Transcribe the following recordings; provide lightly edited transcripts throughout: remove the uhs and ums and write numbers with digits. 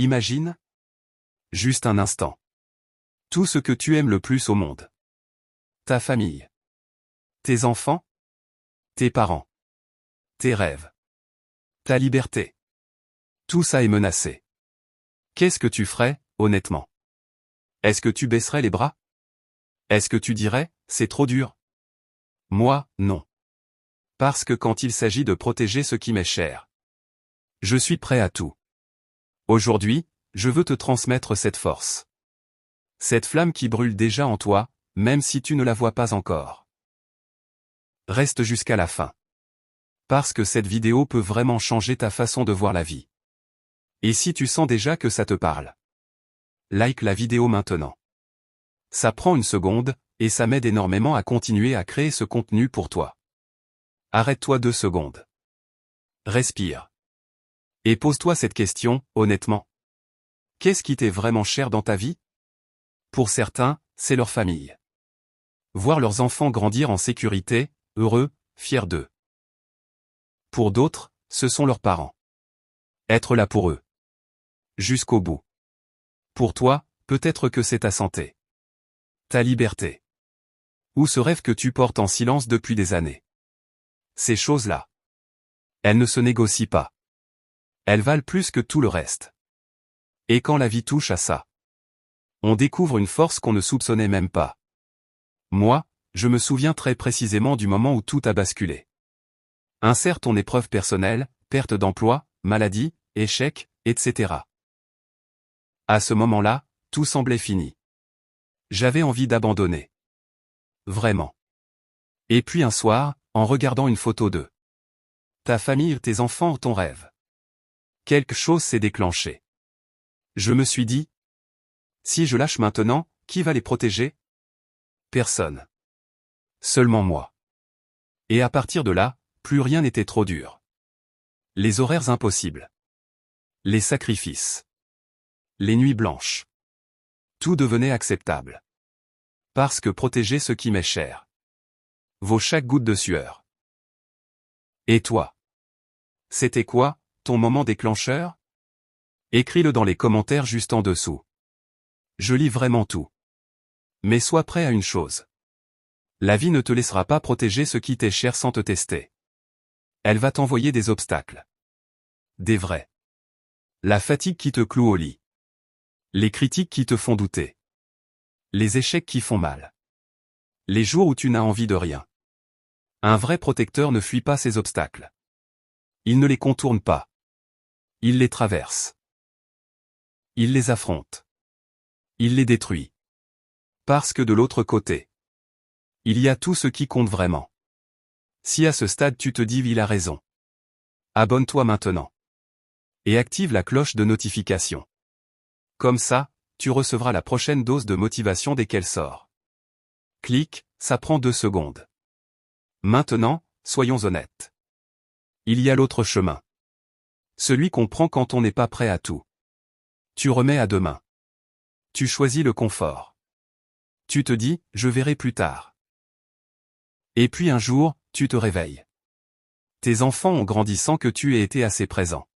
Imagine, juste un instant, tout ce que tu aimes le plus au monde. Ta famille. Tes enfants. Tes parents. Tes rêves. Ta liberté. Tout ça est menacé. Qu'est-ce que tu ferais, honnêtement? Est-ce que tu baisserais les bras? Est-ce que tu dirais, c'est trop dur? Moi, non. Parce que quand il s'agit de protéger ce qui m'est cher, je suis prêt à tout. Aujourd'hui, je veux te transmettre cette force. Cette flamme qui brûle déjà en toi, même si tu ne la vois pas encore. Reste jusqu'à la fin. Parce que cette vidéo peut vraiment changer ta façon de voir la vie. Et si tu sens déjà que ça te parle, like la vidéo maintenant. Ça prend une seconde, et ça m'aide énormément à continuer à créer ce contenu pour toi. Arrête-toi 2 secondes. Respire. Et pose-toi cette question, honnêtement. Qu'est-ce qui t'est vraiment cher dans ta vie? Pour certains, c'est leur famille. Voir leurs enfants grandir en sécurité, heureux, fiers d'eux. Pour d'autres, ce sont leurs parents. Être là pour eux. Jusqu'au bout. Pour toi, peut-être que c'est ta santé. Ta liberté. Ou ce rêve que tu portes en silence depuis des années. Ces choses-là. Elles ne se négocient pas. Elles valent plus que tout le reste. Et quand la vie touche à ça, on découvre une force qu'on ne soupçonnait même pas. Moi, je me souviens très précisément du moment où tout a basculé. Insère ton épreuve personnelle, perte d'emploi, maladie, échec, etc. À ce moment-là, tout semblait fini. J'avais envie d'abandonner. Vraiment. Et puis un soir, en regardant une photo de ta famille, tes enfants, ton rêve, quelque chose s'est déclenché. Je me suis dit, si je lâche maintenant, qui va les protéger? Personne. Seulement moi. Et à partir de là, plus rien n'était trop dur. Les horaires impossibles. Les sacrifices. Les nuits blanches. Tout devenait acceptable. Parce que protéger ce qui m'est cher vaut chaque goutte de sueur. Et toi? C'était quoi, ton moment déclencheur? Écris-le dans les commentaires juste en dessous. Je lis vraiment tout. Mais sois prêt à une chose. La vie ne te laissera pas protéger ce qui t'est cher sans te tester. Elle va t'envoyer des obstacles. Des vrais. La fatigue qui te cloue au lit. Les critiques qui te font douter. Les échecs qui font mal. Les jours où tu n'as envie de rien. Un vrai protecteur ne fuit pas ces obstacles. Il ne les contourne pas. Il les traverse. Il les affronte. Il les détruit. Parce que de l'autre côté, il y a tout ce qui compte vraiment. Si à ce stade tu te dis il a raison, abonne-toi maintenant. Et active la cloche de notification. Comme ça, tu recevras la prochaine dose de motivation dès qu'elle sort. Clique, ça prend 2 secondes. Maintenant, soyons honnêtes. Il y a l'autre chemin. Celui qu'on prend quand on n'est pas prêt à tout. Tu remets à demain. Tu choisis le confort. Tu te dis, je verrai plus tard. Et puis un jour, tu te réveilles. Tes enfants ont grandi sans que tu aies été assez présent.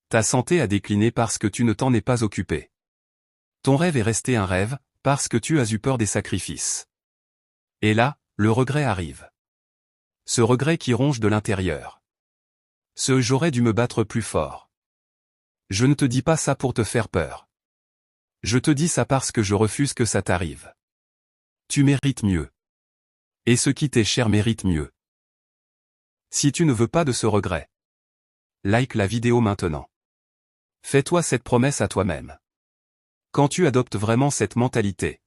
Ta santé a décliné parce que tu ne t'en es pas occupé. Ton rêve est resté un rêve, parce que tu as eu peur des sacrifices. Et là, le regret arrive. Ce regret qui ronge de l'intérieur. Ce j'aurais dû me battre plus fort. Je ne te dis pas ça pour te faire peur. Je te dis ça parce que je refuse que ça t'arrive. Tu mérites mieux. Et ce qui t'est cher mérite mieux. Si tu ne veux pas de ce regret, like la vidéo maintenant. Fais-toi cette promesse à toi-même. Quand tu adoptes vraiment cette mentalité,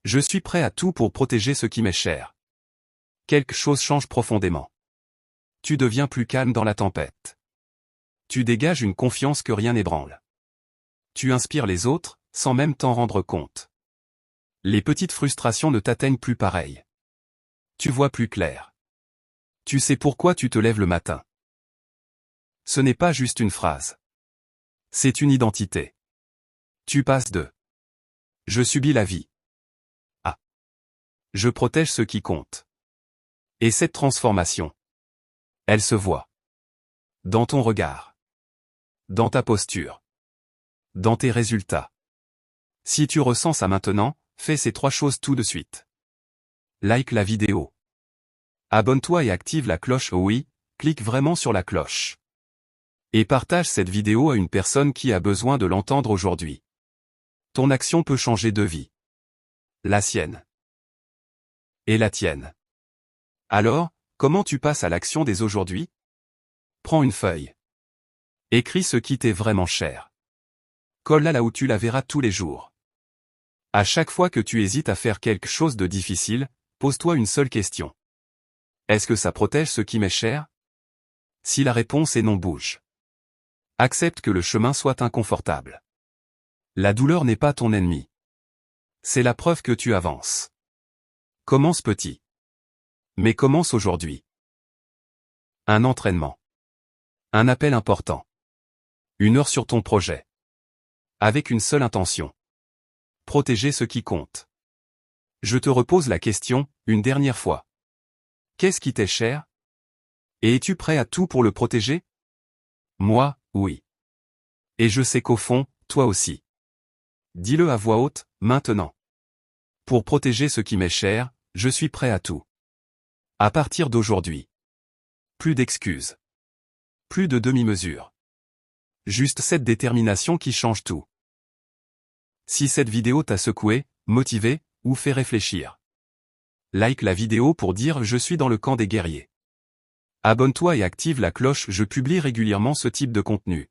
je suis prêt à tout pour protéger ce qui m'est cher. Quelque chose change profondément. Tu deviens plus calme dans la tempête. Tu dégages une confiance que rien n'ébranle. Tu inspires les autres, sans même t'en rendre compte. Les petites frustrations ne t'atteignent plus pareil. Tu vois plus clair. Tu sais pourquoi tu te lèves le matin. Ce n'est pas juste une phrase. C'est une identité. Tu passes de « Je subis la vie » à « Je protège ce qui compte ». Et cette transformation, elle se voit. Dans ton regard. Dans ta posture. dans tes résultats. Si tu ressens ça maintenant, fais ces 3 choses tout de suite. Like la vidéo. Abonne-toi et active la cloche. Oui, clique vraiment sur la cloche. Et partage cette vidéo à une personne qui a besoin de l'entendre aujourd'hui. Ton action peut changer de vie. La sienne. Et la tienne. Alors, comment tu passes à l'action dès aujourd'hui? Prends une feuille. Écris ce qui t'est vraiment cher. Colle-la là où tu la verras tous les jours. À chaque fois que tu hésites à faire quelque chose de difficile, pose-toi une seule question. Est-ce que ça protège ce qui m'est cher? Si la réponse est non, bouge. Accepte que le chemin soit inconfortable. La douleur n'est pas ton ennemi. C'est la preuve que tu avances. Commence petit. Mais commence aujourd'hui. Un entraînement. Un appel important. 1 heure sur ton projet. Avec une seule intention. Protéger ce qui compte. Je te repose la question, une dernière fois. Qu'est-ce qui t'est cher? Et es-tu prêt à tout pour le protéger? Moi, oui. Et je sais qu'au fond, toi aussi. Dis-le à voix haute, maintenant. Pour protéger ce qui m'est cher, je suis prêt à tout. À partir d'aujourd'hui. Plus d'excuses. Plus de demi-mesures. Juste cette détermination qui change tout. Si cette vidéo t'a secoué, motivé, ou fait réfléchir. Like la vidéo pour dire je suis dans le camp des guerriers. Abonne-toi et active la cloche, je publie régulièrement ce type de contenu.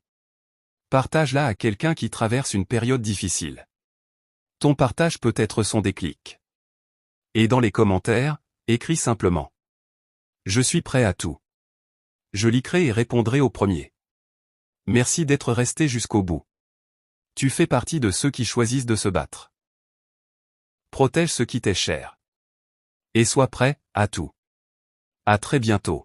Partage-la à quelqu'un qui traverse une période difficile. Ton partage peut être son déclic. Et dans les commentaires, écris simplement. Je suis prêt à tout. Je likerai et répondrai au premier. Merci d'être resté jusqu'au bout. Tu fais partie de ceux qui choisissent de se battre. Protège ce qui t'est cher. Et sois prêt à tout. À très bientôt.